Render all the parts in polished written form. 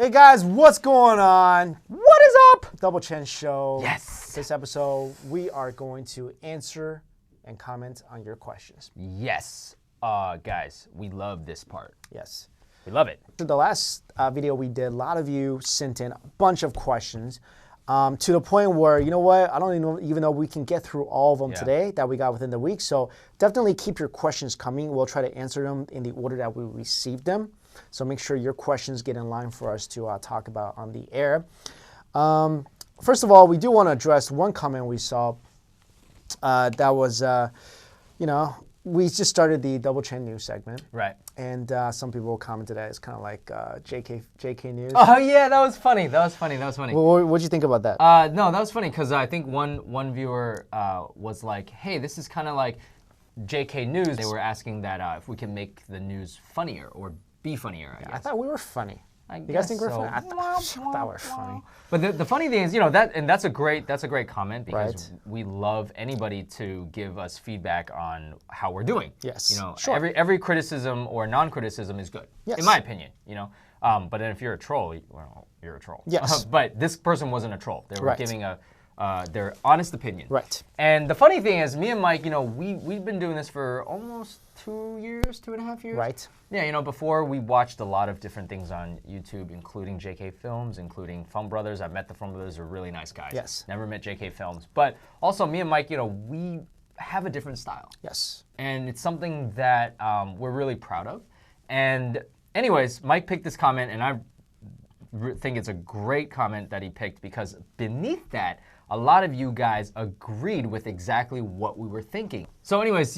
Hey guys, what's going on? What is up? Double Chen Show. Yes. This episode, we are going to answer and comment on your questions. Yes. Guys, we love this part. Yes. We love it. So the last video we did, a lot of you sent in a bunch of questions to the point where, you know what, I don't even know we can get through all of them today that we got within the week. So definitely keep your questions coming. We'll try to answer them in the order that we received them. So make sure your questions get in line for us to talk about on the air. First of all, we do want to address one comment we saw that was, we just started the Double Chen News segment. Right. And some people commented that it's kind of like JK News. Oh yeah, that was funny. That was funny. What did you think about that? No, that was funny because I think one viewer was like, "Hey, this is kind of like JK News." They were asking that if we can make the news funnier or be funnier. I guess. I thought we were funny. You guys think we're so. funny? I thought we're funny. But the funny thing is, that's a great comment because we love anybody to give us feedback on how we're doing. Yes. Sure. Every criticism or non-criticism is good. Yes. In my opinion. But then if you're a troll, well, you're a troll. Yes. But this person wasn't a troll. They were giving their honest opinion. Right. And the funny thing is, me and Mike, we've been doing this for almost 2 years, 2.5 years. Right. Yeah, before we watched a lot of different things on YouTube, including JK Films, including Film Brothers. I met the Film Brothers, they're really nice guys. Yes. Never met JK Films. But also, me and Mike, we have a different style. Yes. And it's something that we're really proud of. And anyways, Mike picked this comment, and I think it's a great comment that he picked because beneath that, a lot of you guys agreed with exactly what we were thinking. So anyways,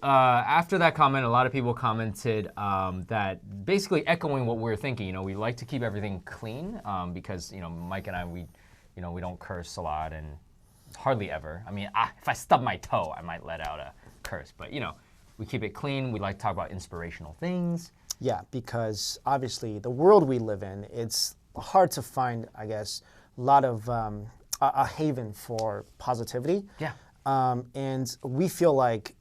after that comment, a lot of people commented that basically echoing what we were thinking. We like to keep everything clean because, Mike and I, we don't curse a lot and hardly ever. I mean, if I stub my toe, I might let out a curse. But, we keep it clean. We like to talk about inspirational things. Yeah, because obviously the world we live in, it's hard to find, I guess, a lot of a haven for positivity. Yeah. And we feel like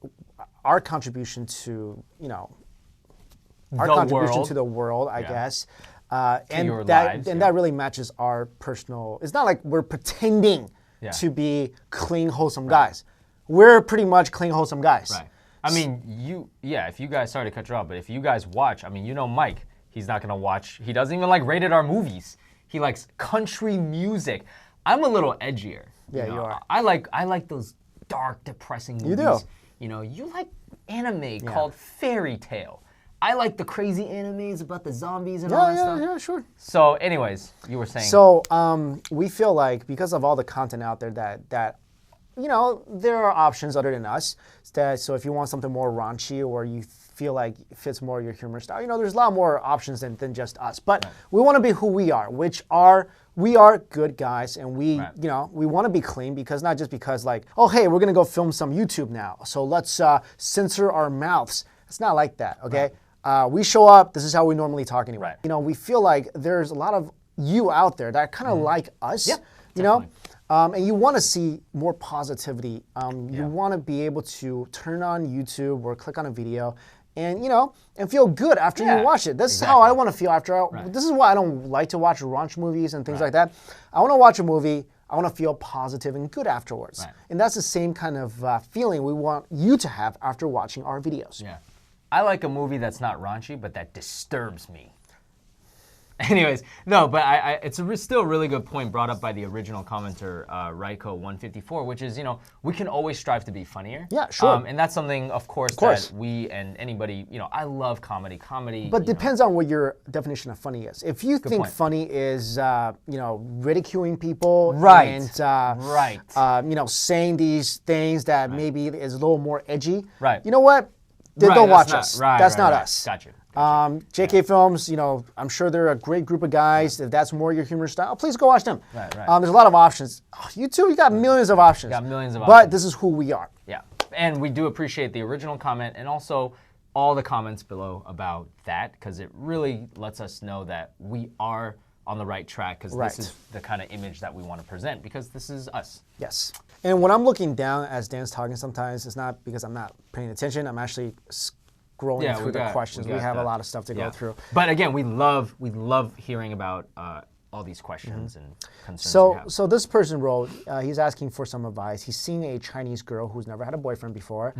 our contribution to, to the world, I guess, and that really matches our personal. It's not like we're pretending to be clean, wholesome guys. We're pretty much clean, wholesome guys. Right. I mean, if you guys, sorry to cut you off, but if you guys watch, I mean, Mike, he's not gonna watch. He doesn't even like rated R movies. He likes country music. I'm a little edgier. Yeah, you are. I like those dark, depressing movies. You do. You like anime called Fairy Tail. I like the crazy animes about the zombies and all that stuff. Yeah, sure. So, anyways, you were saying. So, we feel like because of all the content out there that there are options other than us. So if you want something more raunchy or you feel like it fits more your humor style, there's a lot more options than just us. But we want to be who we are, we are good guys, and we want to be clean because not just because like, oh, hey, we're going to go film some YouTube now, so let's censor our mouths. It's not like that, okay? Right. We show up, this is how we normally talk anyway. Right. We feel like there's a lot of you out there that kind of like us, definitely. And you want to see more positivity. You want to be able to turn on YouTube or click on a video and, and feel good after you watch it. This is how I want to feel after. This is why I don't like to watch raunch movies and things like that. I want to watch a movie. I want to feel positive and good afterwards. Right. And that's the same kind of feeling we want you to have after watching our videos. Yeah. I like a movie that's not raunchy, but that disturbs me. Anyways, no, but it's still a really good point brought up by the original commenter, Raiko154, which is, we can always strive to be funnier. Yeah, sure. And that's something, of course, that we and anybody, I love comedy. But depends on what your definition of funny is. If you think funny is, ridiculing people. Right. And, saying these things that maybe is a little more edgy. Right. You know what? Then don't watch us. That's not us. Got you. JK Films, I'm sure they're a great group of guys. If that's more your humor style, please go watch them. Right. There's a lot of options. YouTube, you got millions of options. But But this is who we are. Yeah. And we do appreciate the original comment and also all the comments below about that because it really lets us know that we are on the right track because this is the kind of image that we want to present because this is us. Yes. And when I'm looking down as Dan's talking sometimes, it's not because I'm not paying attention. I'm actually scrolling through the questions. We have a lot of stuff to go through. But again, we love hearing about all these questions and concerns you have. So this person wrote, he's asking for some advice. He's seeing a Chinese girl who's never had a boyfriend before,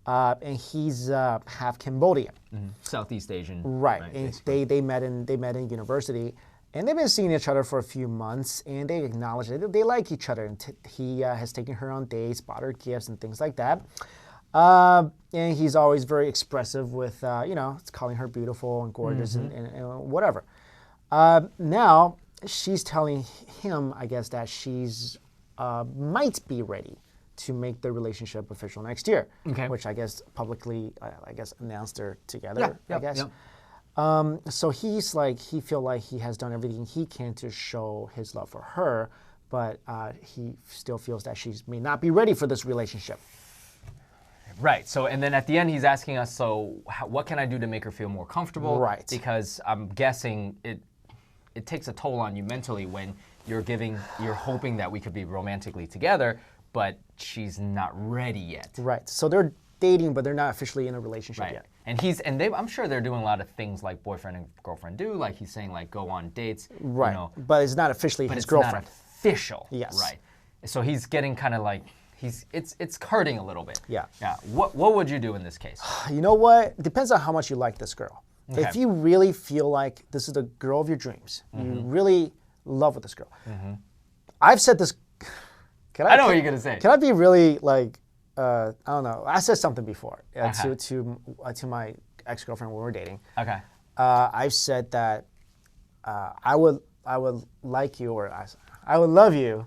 and he's half Cambodian. Southeast Asian. Right. And they met in university, and they've been seeing each other for a few months, and they acknowledge that they like each other. And he has taken her on dates, bought her gifts, and things like that. And he's always very expressive with, calling her beautiful and gorgeous and whatever. Now, she's telling him, I guess, that she's might be ready to make the relationship official next year, which I guess publicly, announced they're together, I guess. So he's like, he feel like he has done everything he can to show his love for her, but he still feels that she may not be ready for this relationship. Right. So, and then at the end, he's asking us, what can I do to make her feel more comfortable? Right. Because I'm guessing it takes a toll on you mentally when you're hoping that we could be romantically together, but she's not ready yet. Right. So they're dating, but they're not officially in a relationship yet. And I'm sure they're doing a lot of things like boyfriend and girlfriend do, like he's saying, like go on dates. Right. But it's not officially his girlfriend. Not official. Yes. Right. So he's getting kind of like it's hurting a little bit. Yeah. Yeah. What would you do in this case? You know what? It depends on how much you like this girl. Okay. If you really feel like this is the girl of your dreams, you really love with this girl. I've said this. I know what you're gonna say. Can I be really like? I don't know. I said something before to my ex-girlfriend when we were dating. Okay. I've said that I would like you, or I would love you,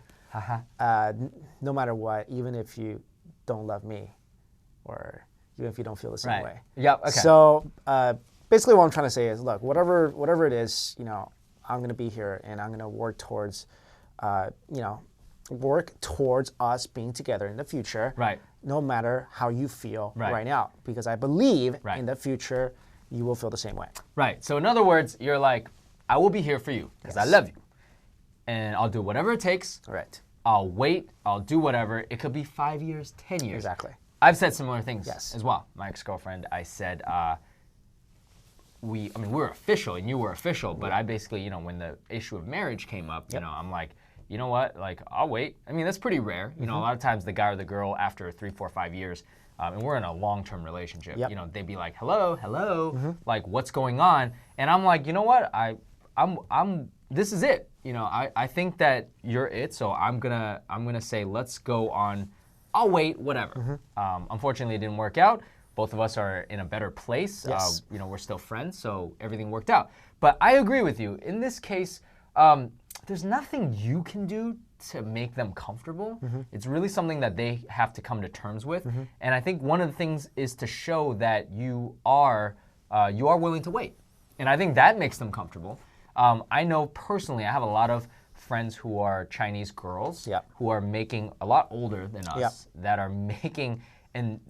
no matter what, even if you don't love me, or even if you don't feel the same way. Yep. Okay. So basically, what I'm trying to say is, look, whatever it is, I'm going to be here, and I'm going to work towards, us being together in the future. Right. No matter how you feel right now, because I believe in the future you will feel the same way. Right. So in other words, you're like, I will be here for you because I love you, and I'll do whatever it takes. Right. I'll wait. I'll do whatever. It could be 5 years, 10 years. Exactly. I've said similar things as well. My ex-girlfriend, I said, we were official and you were official, but I basically, when the issue of marriage came up, I'm like, you know what, like, I'll wait. I mean, that's pretty rare. A lot of times the guy or the girl, after 3, 4, 5 years, and we're in a long-term relationship, they'd be like, hello, like, what's going on? And I'm like, you know what, this is it. I think that you're it, so I'm gonna say, let's go on. I'll wait, whatever. Unfortunately, it didn't work out. Both of us are in a better place. Yes. We're still friends, so everything worked out. But I agree with you. In this case, there's nothing you can do to make them comfortable. It's really something that they have to come to terms with. And I think one of the things is to show that you are willing to wait. And I think that makes them comfortable. I know personally, I have a lot of friends who are Chinese girls who are making a lot older than us that are making, and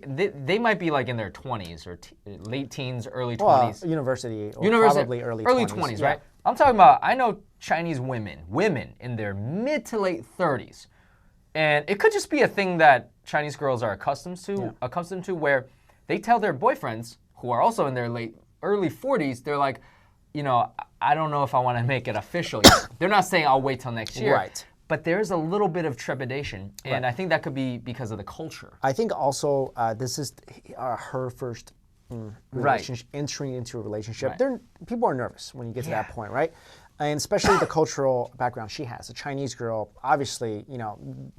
they might be like in their 20s or late teens, early 20s. University, probably early 20s, right? I'm talking about, I know Chinese women in their mid to late 30s. And it could just be a thing that Chinese girls are accustomed to, where they tell their boyfriends, who are also in their early 40s, they're like, I don't know if I want to make it official yet. They're not saying I'll wait till next year. Right. But there's a little bit of trepidation, and I think that could be because of the culture. I think also this is her first relationship, entering into a relationship. People are nervous when you get to that point, right? And especially the cultural background she has. A Chinese girl, obviously,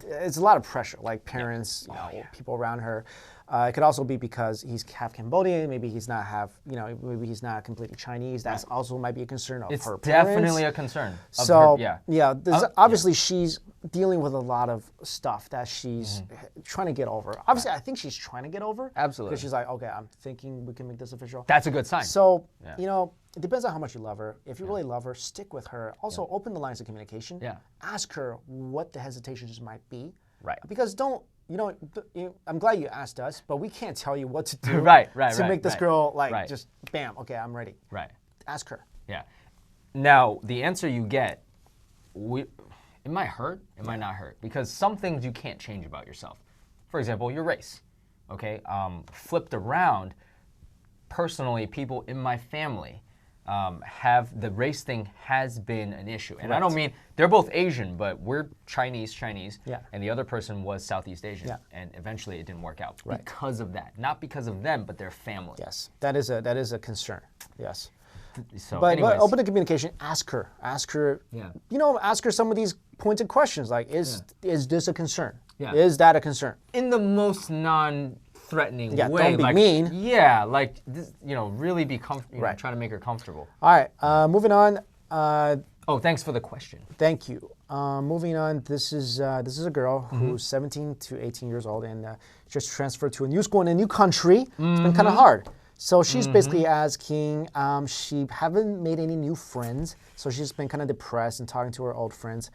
it's a lot of pressure, like parents, people around her. It could also be because he's half Cambodian, maybe he's not maybe he's not completely Chinese. That's also might be a concern of her parents. It's definitely a concern. Obviously she's dealing with a lot of stuff that she's trying to get over. Obviously, I think she's trying to get over. Absolutely. Because she's like, okay, I'm thinking we can make this official. That's a good sign. So, it depends on how much you love her. If you really love her, stick with her. Also, open the lines of communication. Yeah. Ask her what the hesitations might be. Right. Because I'm glad you asked us, but we can't tell you what to do to make this girl just bam, okay, I'm ready. Right. Ask her. Yeah. Now, the answer you get, it might hurt, it might not hurt, because some things you can't change about yourself. For example, your race. Okay. Flipped around, personally, people in my family have the race thing has been an issue. And I don't mean they're both Asian, but we're Chinese, Yeah. and the other person was Southeast Asian. Yeah. And eventually it didn't work out because of that. Not because of them, but their family. Yes, that is a concern. Yes. So, But anyways, open to communication. Ask her. Yeah. Ask her some of these pointed questions. Like, is this a concern? Yeah. Is that a concern? in the most non-threatening Yeah, way. don't be like, mean. Yeah, like this, really be comfortable. Right. Try to make her comfortable. All right. Moving on. Oh, thanks for the question. Thank you. Moving on. This is a girl Mm-hmm. who's 17 to 18 years old and just transferred to a new school in a new country. It's been Mm-hmm. kind of hard. So she's basically asking. She haven't made any new friends, so she's been kind of depressed and talking to her old friends.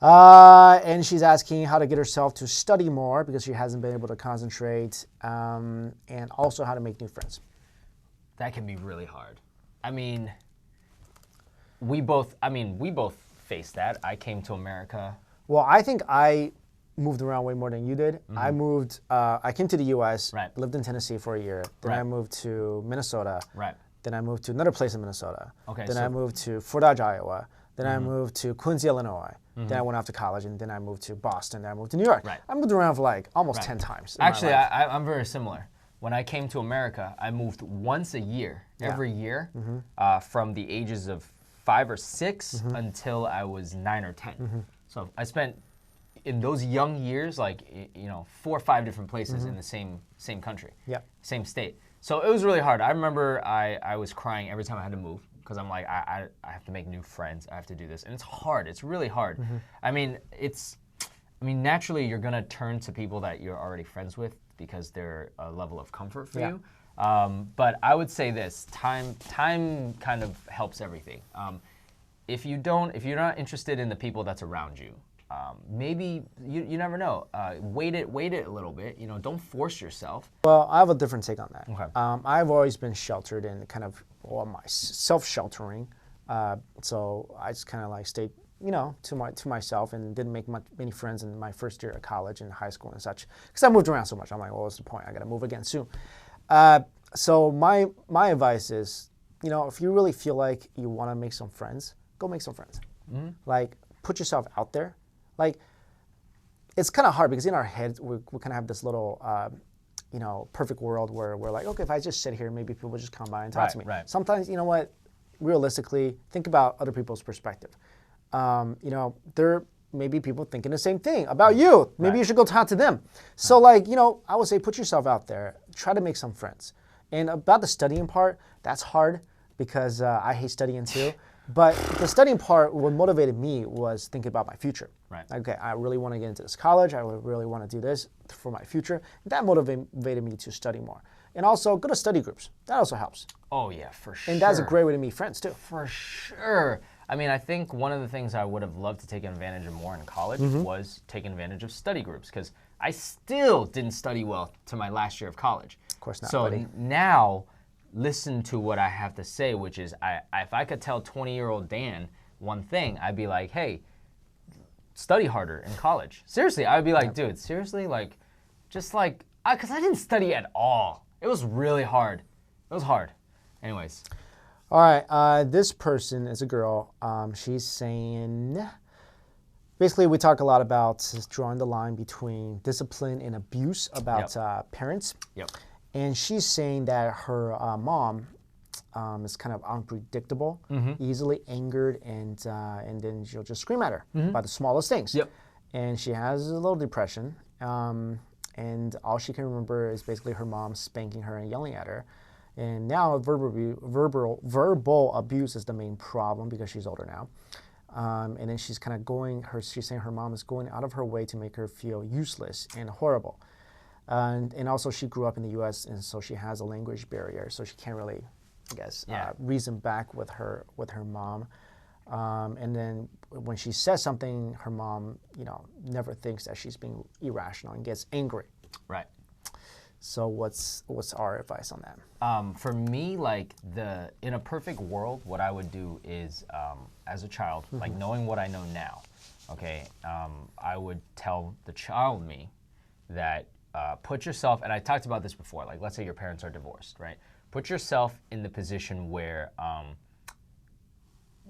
And she's asking how to get herself to study more because she hasn't been able to concentrate, and also how to make new friends. That can be really hard. I mean, we both faced that. I came to America. Well, I think I moved around way more than you did. I came to the U.S., Right. lived in Tennessee for a year. Then I Right. moved to Minnesota. Right. Then I moved to another place in Minnesota. Okay, Then so- I moved to Fort Dodge, Iowa. Then I moved to Quincy, Illinois. Then I went off to college, and then I moved to Boston. Then I moved to New York. Right. I moved around for like almost Right. 10 times. in my Actually, life. I'm very similar. When I came to America, I moved once a year, every year, from the ages of 5 or 6 until I was 9 or 10. So I spent in those young years, like 4 or 5 different places in the same country, Yeah. same state. So it was really hard. I remember I was crying every time I had to move because I'm like, I have to make new friends. I have to do this, and it's hard. It's really hard. I mean, naturally you're gonna turn to people that you're already friends with because they're a level of comfort for you. But I would say this: time kind of helps everything. If you're not interested in the people that's around you, maybe you never know. Wait it a little bit. Don't force yourself. Well, I have a different take on that. Okay. I've always been sheltered and kind of self-sheltering. So I just kind of like stayed, to myself and didn't make many friends in my first year of college and high school and such. Because I moved around so much. I'm like, well, what's the point? I got to move again soon. So my advice is, if you really feel like you want to make some friends, go make some friends. Like, put yourself out there. Like, it's kind of hard because in our heads we kind of have this little, perfect world where we're like, okay, if I just sit here, maybe people will just come by and talk to me. Right. Sometimes, you know what? Realistically, think about other people's perspective. There may be people thinking the same thing about you. Maybe you should go talk to them. So, I would say put yourself out there. Try to make some friends. And about the studying part, that's hard because I hate studying too. But the studying part, what motivated me was thinking about my future. Right. Okay, I really want to get into this college. I really want to do this for my future. That motivated me to study more. And also, go to study groups. That also helps. Oh yeah, for sure. And that's a great way to meet friends too. For sure. I mean, I think one of the things I would have loved to take advantage of more in college was taking advantage of study groups because I still didn't study well to my last year of college. Of course not, So buddy. now, listen to what I have to say, which is if I could tell 20-year-old Dan one thing, I'd be like, hey, study harder in college. Seriously, I would be like, dude, seriously? Because I didn't study at all. It was really hard. It was hard. Anyways. All right, this person is a girl. She's saying, basically, we talk a lot about drawing the line between discipline and abuse about parents. Yep. And she's saying that her mom is kind of unpredictable, easily angered, and then she'll just scream at her about the smallest things. Yep. And she has a little depression, and all she can remember is basically her mom spanking her and yelling at her. And now verbal abuse is the main problem because she's older now. And then she's kind of she's saying her mom is going out of her way to make her feel useless and horrible. And also she grew up in the U.S. and so she has a language barrier, so she can't really, I guess, reason back with her mom. And then when she says something, her mom, never thinks that she's being irrational and gets angry. Right. So what's our advice on that? For me, in a perfect world, what I would do is, as a child, like knowing what I know now, okay, I would tell the child me that put yourself, and I talked about this before, like let's say your parents are divorced, right? Put yourself in the position where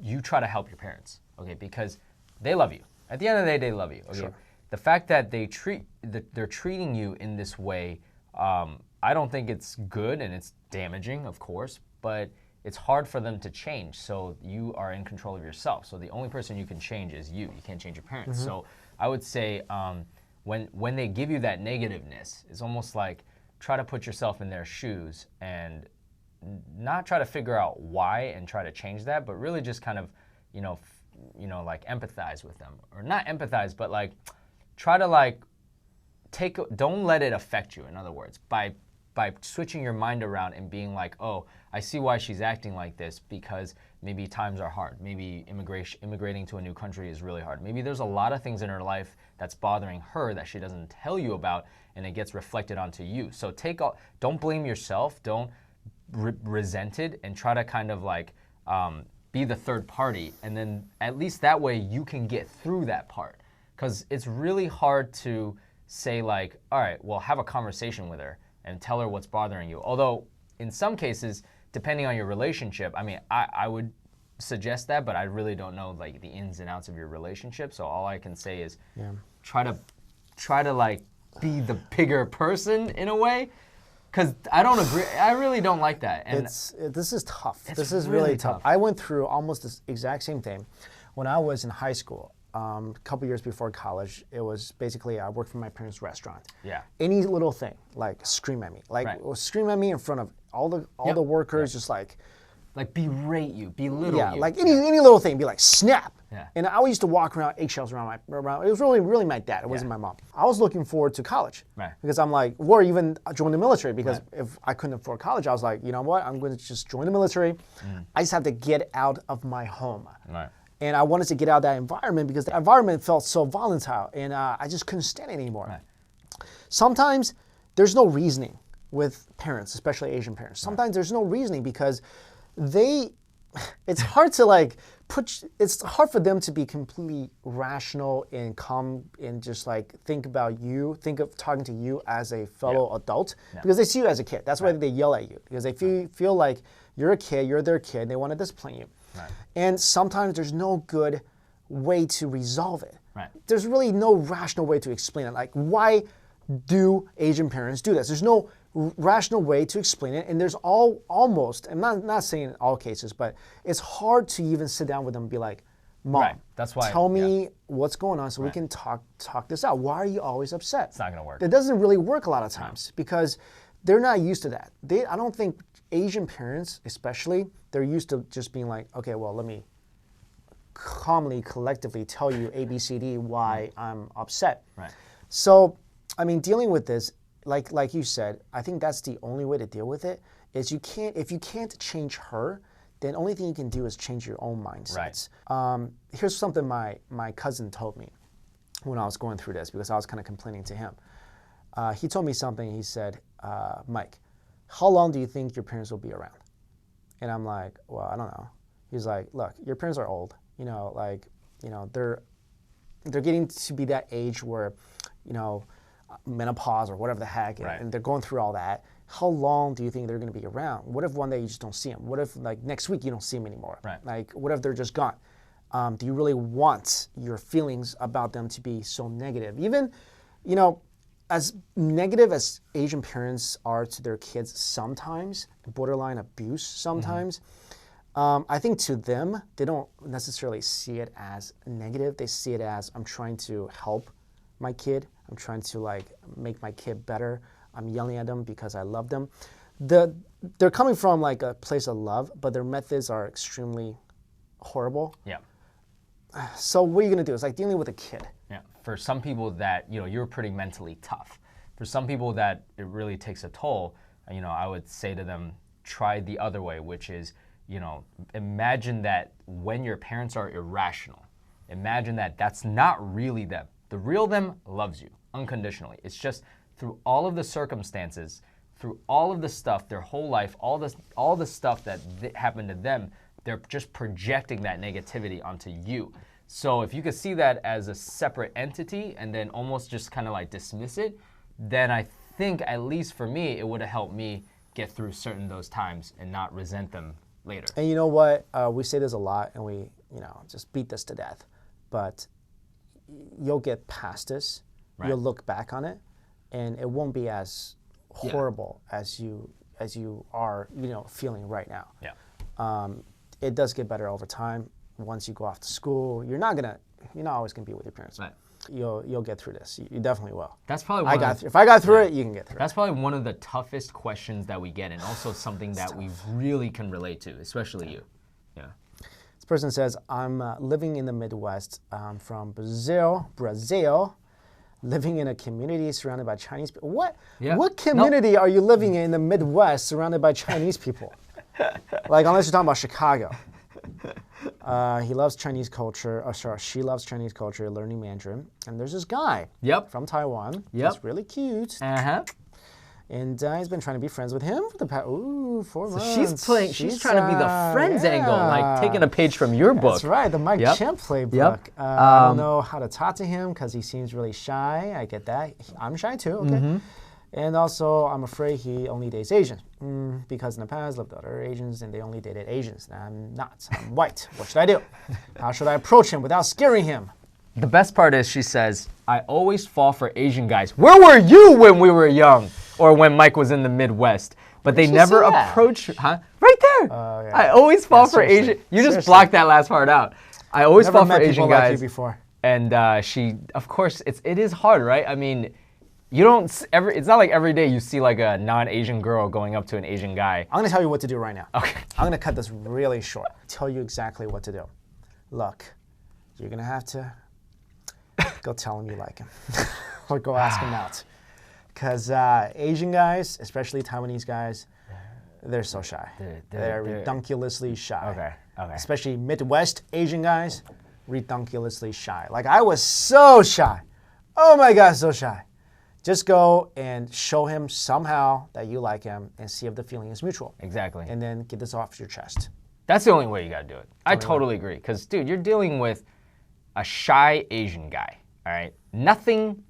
you try to help your parents, okay? Because they love you. At the end of the day, they love you, okay? Sure. The fact that they're treating you in this way, I don't think it's good, and it's damaging, of course, but it's hard for them to change. So you are in control of yourself. So the only person you can change is you. You can't change your parents. Mm-hmm. So I would say when they give you that negativeness, it's almost like try to put yourself in their shoes and not try to figure out why and try to change that, but really just kind of, like empathize with them, or not empathize, but like try to like don't let it affect you. In other words, by switching your mind around and being like, oh, I see why she's acting like this, because maybe times are hard. Maybe immigrating to a new country is really hard. Maybe there's a lot of things in her life that's bothering her that she doesn't tell you about, and it gets reflected onto you. So don't blame yourself. Don't resent it, and try to kind of like be the third party, and then at least that way you can get through that part. Because it's really hard to say like, all right, well, have a conversation with her and tell her what's bothering you. Although in some cases, depending on your relationship, I mean, I would suggest that, but I really don't know like the ins and outs of your relationship. So all I can say is try to like be the bigger person in a way. Because I don't agree. I really don't like that. And this is tough. This is really tough. I went through almost the exact same thing when I was in high school. A couple years before college, it was basically I worked for my parents' restaurant. Yeah. Any little thing, like scream at me, scream at me in front of all the workers, just like berate you, belittle you. Like any little thing, be like snap. Yeah. And I used to walk around eggshells around. It was really my dad. It wasn't my mom. I was looking forward to college because I'm like, or even join the military, because if I couldn't afford college, I was like, you know what? I'm going to just join the military. I just have to get out of my home. Right. And I wanted to get out of that environment because the environment felt so volatile, and I just couldn't stand it anymore. Right. Sometimes there's no reasoning with parents, especially Asian parents. Sometimes there's no reasoning because it's hard to like it's hard for them to be completely rational and calm and just like think of talking to you as a fellow adult, because they see you as a kid. That's why they yell at you, because they feel like you're a kid, you're their kid, they want to discipline you. Right. And sometimes there's no good way to resolve it. Right. There's really no rational way to explain it. Like, why do Asian parents do this? There's no rational way to explain it, and there's almost, I'm not saying in all cases, but it's hard to even sit down with them and be like, Mom, that's why, tell me what's going on so we can talk this out. Why are you always upset? It's not going to work. It doesn't really work a lot of times because they're not used to that. I don't think Asian parents, especially, they're used to just being like, okay, well, let me calmly, collectively tell you A, B, C, D why I'm upset. Right. So, I mean, dealing with this, like you said, I think that's the only way to deal with it. Is if you can't change her, then the only thing you can do is change your own mindsets. Right. Here's something my cousin told me when I was going through this, because I was kind of complaining to him. He told me something. He said, Mike, how long do you think your parents will be around? And I'm like, well, I don't know. He's like, look, your parents are old. They're getting to be that age where, menopause or whatever the heck, and they're going through all that. How long do you think they're going to be around? What if one day you just don't see them? What if like next week you don't see them anymore? Right. Like, what if they're just gone? Do you really want your feelings about them to be so negative? Even, as negative as Asian parents are to their kids sometimes, borderline abuse sometimes, I think to them, they don't necessarily see it as negative. They see it as, I'm trying to help my kid. I'm trying to like make my kid better. I'm yelling at them because I love them. They're coming from like a place of love, but their methods are extremely horrible. Yeah. So what are you gonna do? It's like dealing with a kid. Yeah. For some people that, you're pretty mentally tough. For some people that it really takes a toll, I would say to them, try the other way, which is, imagine that when your parents are irrational, imagine that that's not really them. The real them loves you unconditionally. It's just through all of the circumstances, through all of the stuff, their whole life, all the stuff that happened to them, they're just projecting that negativity onto you. So if you could see that as a separate entity and then almost just kind of like dismiss it, then I think, at least for me, it would have helped me get through certain those times and not resent them later. And you know what? We say this a lot, and we, just beat this to death. But you'll get past this. Right. You'll look back on it, and it won't be as horrible as you are, feeling right now. Yeah. It does get better over time. Once you go off to school, you're not always gonna be with your parents. Right. You'll get through this. You definitely will. That's probably if I got through it, you can get through That's probably one of the toughest questions that we get, and also something that we really can relate to, especially you. Yeah. This person says, I'm living in the Midwest. I'm from Brazil, living in a community surrounded by Chinese people. What? Yeah. What community are you living in the Midwest surrounded by Chinese people? Like, unless you're talking about Chicago. He loves Chinese culture. She loves Chinese culture, learning Mandarin. And there's this guy from Taiwan. Yep. He's really cute. Uh-huh. And he's been trying to be friends with him for the past 4 months. She's trying to be the friends angle, like taking a page from your book. That's right, the Mike Chimp playbook. Yep. I don't know how to talk to him because he seems really shy. I get that. I'm shy too, okay? Mm-hmm. And also, I'm afraid he only dates Asians because in the past, lived with other Asians and they only dated Asians. And I'm not. I'm white. What should I do? How should I approach him without scaring him? The best part is she says, I always fall for Asian guys. Where were you when we were young? Or when Mike was in the Midwest? But they never approach, huh? Right there. Yeah. I always fall for Asian. You just blocked that last part out. I always fall for Asian guys. Like you before. And she, of course, it is hard, right? I mean, you don't it's not like every day you see like a non-Asian girl going up to an Asian guy. I'm gonna tell you what to do right now. Okay. I'm gonna cut this really short. Tell you exactly what to do. Look, you're gonna have to go tell him you like him. Or go ask him out. Because Asian guys, especially Taiwanese guys, they're so shy. They're redunculously shy. Okay. Especially Midwest Asian guys, redunculously shy. Like, I was so shy. Oh my God, so shy. Just go and show him somehow that you like him and see if the feeling is mutual. Exactly. And then get this off your chest. That's the only way you gotta do it. I totally agree. Because, dude, you're dealing with a shy Asian guy, all right? Nothing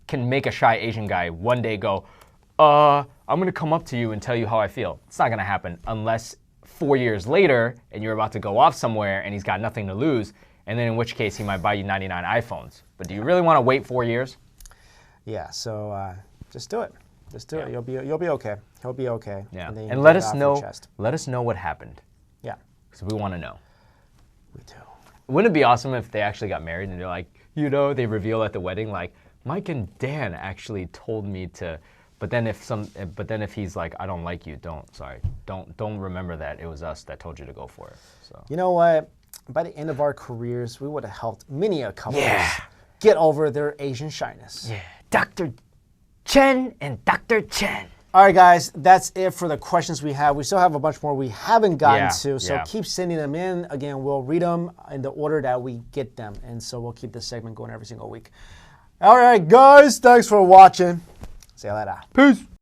can make a shy Asian guy one day go, I'm gonna come up to you and tell you how I feel. It's not gonna happen unless 4 years later and you're about to go off somewhere and he's got nothing to lose, and then in which case he might buy you 99 iPhones. But do you really wanna wait 4 years? Yeah, so just do it. Just do it. You'll be okay. He'll be okay. Yeah. And let us know. Let us know what happened. Yeah. Because we want to know. We do. Wouldn't it be awesome if they actually got married and they're like, they reveal at the wedding, like, Mike and Dan actually told me to, but then if he's like, I don't like you, don't remember that it was us that told you to go for it. So. You know what? By the end of our careers, we would have helped many a couple get over their Asian shyness. Yeah. Dr. Chen and Dr. Chen. All right, guys, that's it for the questions we have. We still have a bunch more we haven't gotten to, so keep sending them in. Again, we'll read them in the order that we get them, and so we'll keep this segment going every single week. All right, guys, thanks for watching. See you later. Peace.